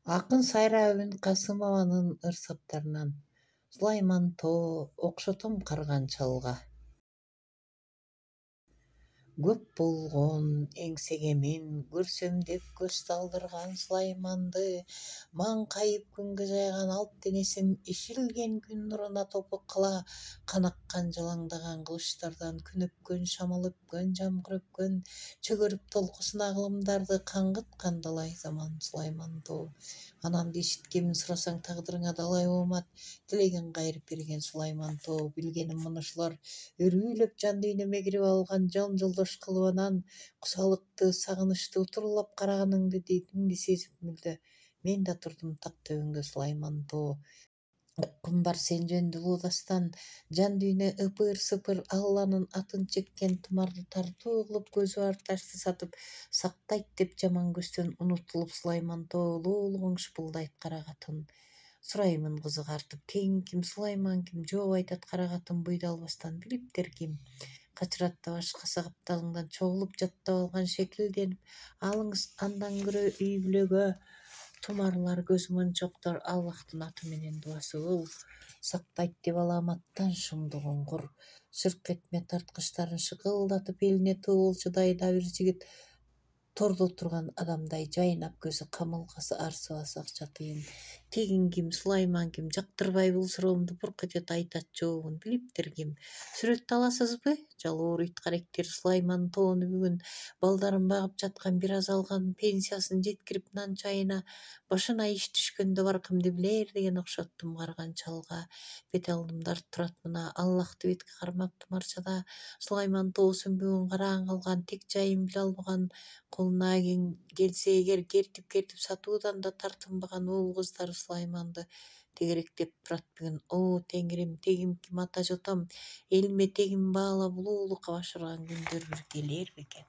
Акын Сайра Әбін Касымованын ырсаптарынан Сулайман Тоо окшотом карган чалга. Көп болгон эңсеге мен көрсөм деп көз талдырган Сулайманды, маңкайып күнгө жайган алп денесин ишилген күн нуруна топук кыла канаккан жалаңдаган кылычтардан күн өпкөн, шамал өпкөн, жамгыр өпкөн, чөгөрүп толкусун агылымдарды каңгыткан далай заман Сулайман Тоо. Анамды ишиткенин сурасаң тагдырыңа далай болмат, тилеген кайрып берген Сулайман Тоо. Билгеним мунушулар өрүүлөп жан дүйнөмө кирип алган жан жолдош кылып анан кусалыкты, сагынычты утурлап караганыңды дедимди сезип мүлдө. Мен да турдум так төбөңдө Сулайман Тоо. Уккум бар сен жөнүндө улуу дастан, жан дүйнө ыпыр-сыпыр Алланын атын чеккен тумарды тартуу кылып көзү бар ташты сатып сактайт деп жаман көздөн унутулуп Сулайман Тоо улуулугуң шыпылдайт кара катын. Сураймын кызык артып, кегиң ким, Сулайман ким, жооп айтат кара катын буйда албастан, билиптер ким. Качыратта башка сагаптарыңдан чогулуп жаттап алган шекилденип, алыңыз андан көрө үй бүлөгө тумарлар, көз мончоктор, Аллахтын аты менен дуасы кыл. Сактайт деп аламаттан шумдугун кур. Шырк этме тарткычтарын шыкылдатып элине туу болчудай да бир жигит тордо турган адамдай жайнап көзү камылгасы арсыбасак жатыйын. Тегиң ким, Сулайман ким, жактырбай бул суроомду бурк этет айтат жообун, билиптер ким. Сүрөттө аласызбы? Жалоор ит каректер Сулайман Тоону бүгүн балдарын багып жаткан, бир аз алган пенсиясын жеткирип нан чайына башына иш түшкөндө баркымды билер деген окшоттум карган чалга. Бет алдымда турат мына Аллахты бетке кармап тумарчада. Сулайман Тоосун бүгүн караан калган, тек жайын биле албаган, колуна келсе эгер кертип сатуудан да тартынбаган уул кыздары Сулайманды тегеректеп турат бүгүн. О, Теңирим, тегим ким, ата жотом, элиме тегим баалап улуулукка башырган күндөр бир келер бекен.